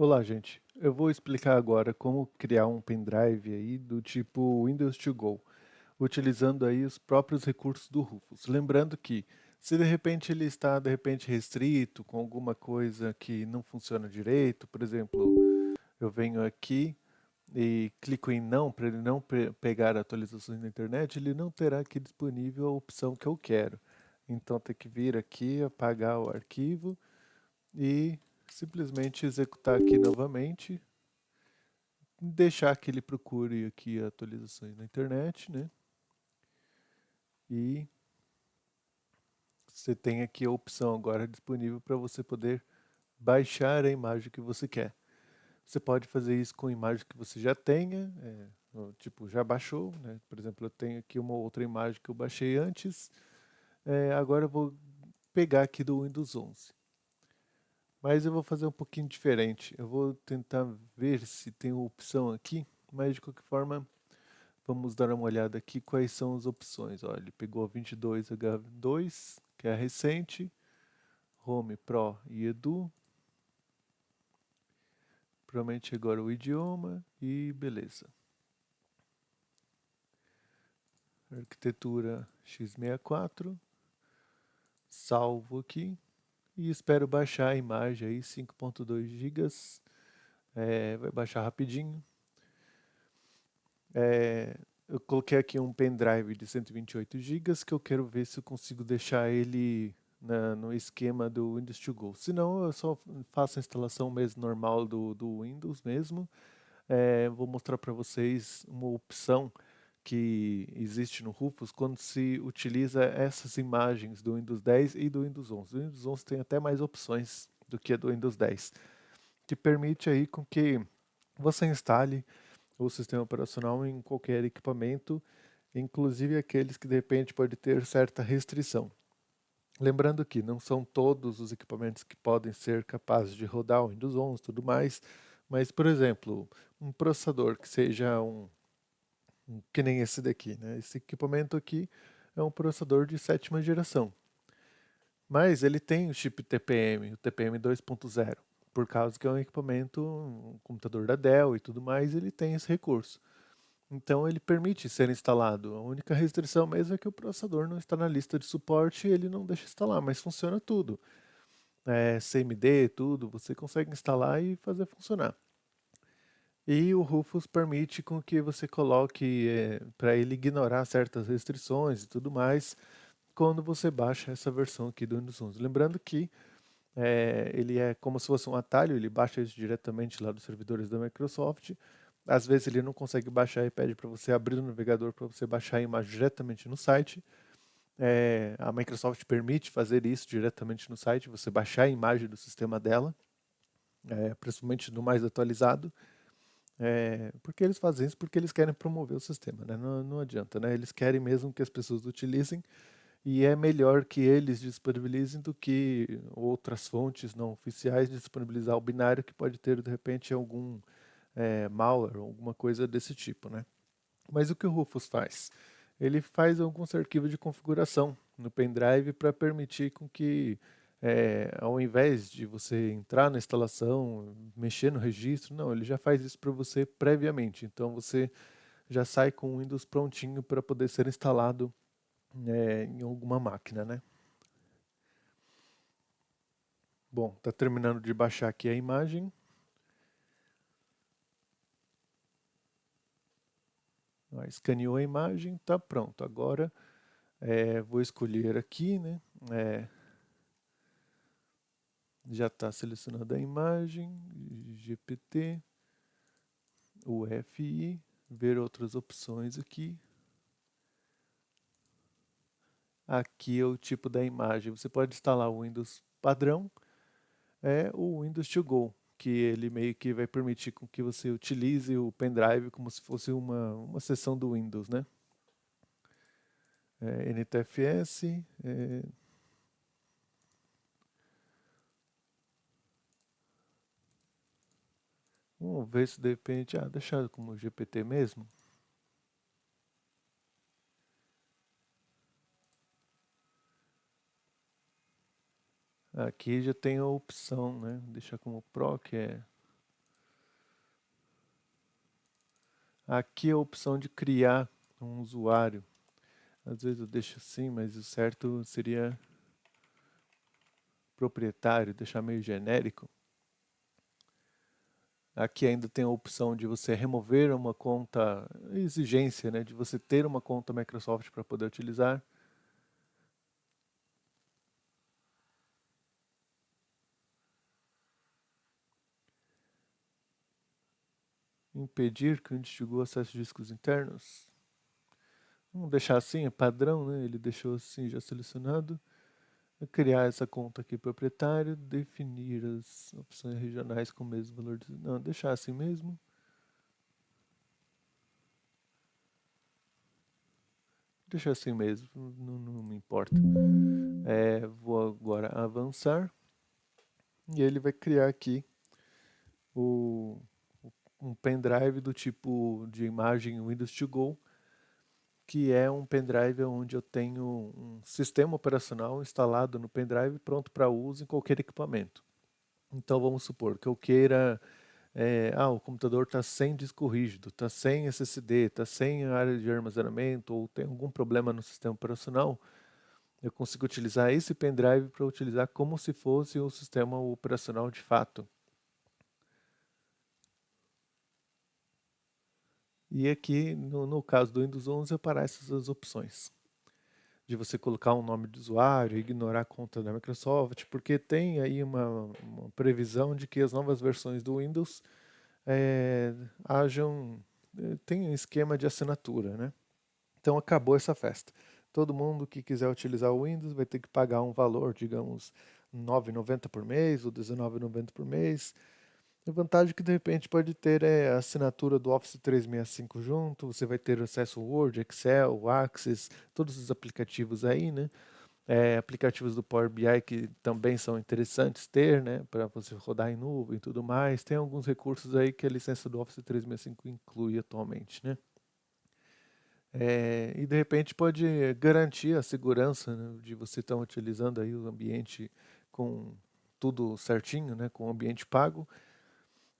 Olá, gente. Eu vou explicar agora como criar um pendrive aí do tipo Windows to Go, utilizando aí os próprios recursos do Rufus. Lembrando que se de repente ele está restrito com alguma coisa que não funciona direito, por exemplo, eu venho aqui e clico em não para ele não pegar atualizações na internet, ele não terá aqui disponível a opção que eu quero. Então tem que vir aqui, apagar o arquivo e simplesmente executar aqui novamente, deixar que ele procure aqui atualizações na internet, né? E você tem aqui a opção agora disponível para você poder baixar a imagem que você quer. Você pode fazer isso com imagem que você já tenha, tipo, já baixou, né? Por exemplo, eu tenho aqui uma outra imagem que eu baixei antes, agora eu vou pegar aqui do Windows 11. Mas eu vou fazer um pouquinho diferente. Eu vou tentar ver se tem uma opção aqui, mas de qualquer forma, vamos dar uma olhada aqui quais são as opções. Olha, ele pegou a 22H2, que é a recente, Home Pro e Edu. Provavelmente agora o idioma e beleza. Arquitetura x64. Salvo aqui. E espero baixar a imagem aí, 5.2 gigas. Vai baixar rapidinho. Eu coloquei aqui um pendrive de 128 gigas que eu quero ver se eu consigo deixar ele no esquema do Windows to Go. Se não, eu só faço a instalação mesmo normal do Windows mesmo. Vou mostrar para vocês uma opção que existe no Rufus quando se utiliza essas imagens do Windows 10 e do Windows 11. O Windows 11 tem até mais opções do que a do Windows 10, que permite aí com que você instale o sistema operacional em qualquer equipamento, inclusive aqueles que de repente pode ter certa restrição. Lembrando que não são todos os equipamentos que podem ser capazes de rodar o Windows 11 e tudo mais, mas, por exemplo, um processador que seja que nem esse daqui, né? Esse equipamento aqui é um processador de sétima geração, mas ele tem o chip TPM, o TPM 2.0, por causa que é um equipamento, um computador da Dell e tudo mais, ele tem esse recurso. Então ele permite ser instalado. A única restrição mesmo é que o processador não está na lista de suporte e ele não deixa instalar, mas funciona tudo. CMD, tudo, você consegue instalar e fazer funcionar. E o Rufus permite com que você coloque para ele ignorar certas restrições e tudo mais quando você baixa essa versão aqui do Windows 11. Lembrando que ele é como se fosse um atalho, ele baixa isso diretamente lá dos servidores da Microsoft. Às vezes ele não consegue baixar e pede para você abrir o navegador para você baixar a imagem diretamente no site. A Microsoft permite fazer isso diretamente no site, você baixar a imagem do sistema dela, principalmente no mais atualizado. Porque eles fazem isso porque eles querem promover o sistema, né? Não, não adianta, né? Eles querem mesmo que as pessoas utilizem e é melhor que eles disponibilizem do que outras fontes não oficiais disponibilizar o binário que pode ter de repente algum malware ou alguma coisa desse tipo, né? Mas o que o Rufus faz? Ele faz alguns arquivos de configuração no pendrive para permitir com que, ao invés de você entrar na instalação, mexer no registro, não, ele já faz isso para você previamente. Então você já sai com o Windows prontinho para poder ser instalado em alguma máquina, né? Bom, está terminando de baixar aqui a imagem. Escaneou a imagem, está pronto. Agora vou escolher aqui, né? Já está selecionada a imagem, GPT, UFI, ver outras opções aqui. Aqui é o tipo da imagem. Você pode instalar o Windows padrão, o Windows to Go, que ele meio que vai permitir com que você utilize o pendrive como se fosse uma seção do Windows, né? NTFS, vamos ver se de repente, deixar como GPT mesmo. Aqui já tem a opção, né? Deixar como Pro, que é Aqui é a opção de criar um usuário. Às vezes eu deixo assim, mas o certo seria proprietário, deixar meio genérico. Aqui ainda tem a opção de você remover uma conta, exigência, né, de você ter uma conta Microsoft para poder utilizar. Impedir que o indivíduo acesse discos internos. Vamos deixar assim, é padrão, né? Ele deixou assim já selecionado. Vou criar essa conta aqui proprietário, definir as opções regionais com o mesmo valor. Não, deixar assim mesmo. Deixar assim mesmo, não me importa. Vou agora avançar. E ele vai criar aqui o, um pendrive do tipo de imagem Windows to Go, que é um pendrive onde eu tenho um sistema operacional instalado no pendrive pronto para uso em qualquer equipamento. Então vamos supor que eu queira, o computador está sem disco rígido, está sem SSD, está sem área de armazenamento ou tem algum problema no sistema operacional, eu consigo utilizar esse pendrive para utilizar como se fosse o sistema operacional de fato. E aqui, no caso do Windows 11, aparecem essas opções de você colocar um nome de usuário, ignorar a conta da Microsoft, porque tem aí uma previsão de que as novas versões do Windows é, hajam, tem um esquema de assinatura, né? Então acabou essa festa. Todo mundo que quiser utilizar o Windows vai ter que pagar um valor, digamos, R$ 9,90 por mês ou R$ 19,90 por mês. A vantagem é que de repente pode ter a assinatura do Office 365 junto, você vai ter acesso ao Word, Excel, Access, todos os aplicativos aí, né? Aplicativos do Power BI que também são interessantes ter, né? Para você rodar em nuvem e tudo mais. Tem alguns recursos aí que a licença do Office 365 inclui atualmente, né? E de repente pode garantir a segurança, né, de você estar utilizando aí o ambiente com tudo certinho, né? Com o ambiente pago.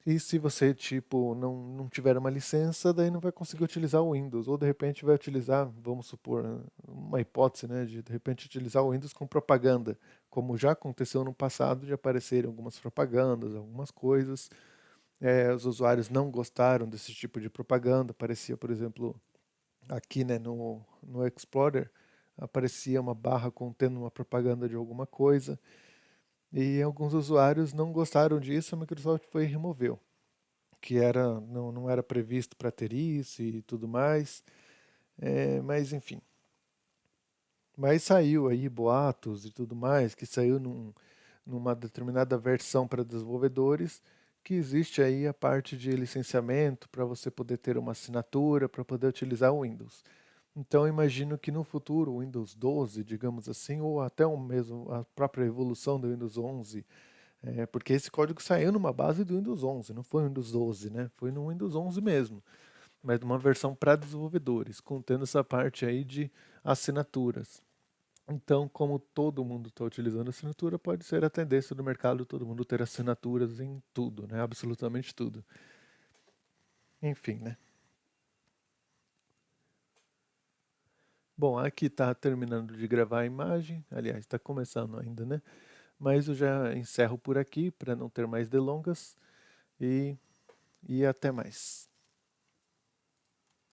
E se você, tipo, não tiver uma licença, daí não vai conseguir utilizar o Windows. Ou de repente vai utilizar, vamos supor, uma hipótese, né, de repente utilizar o Windows com propaganda. Como já aconteceu no passado, de aparecerem algumas propagandas, algumas coisas. Os usuários não gostaram desse tipo de propaganda. Aparecia, por exemplo, aqui, né, no Explorer, aparecia uma barra contendo uma propaganda de alguma coisa. E alguns usuários não gostaram disso, a Microsoft foi e removeu, que não era previsto para ter isso e tudo mais, mas enfim. Mas saiu aí boatos e tudo mais, que saiu numa determinada versão para desenvolvedores, que existe aí a parte de licenciamento para você poder ter uma assinatura para poder utilizar o Windows. Então eu imagino que no futuro o Windows 12, digamos assim, ou até o mesmo a própria evolução do Windows 11, porque esse código saiu numa base do Windows 11, não foi o Windows 12, né? Foi no Windows 11 mesmo, mas numa versão para desenvolvedores, contendo essa parte aí de assinaturas. Então, como todo mundo está utilizando assinatura, pode ser a tendência do mercado todo mundo ter assinaturas em tudo, né? Absolutamente tudo. Enfim, né? Bom, aqui está terminando de gravar a imagem, aliás, está começando ainda, né? Mas eu já encerro por aqui para não ter mais delongas e, e até mais.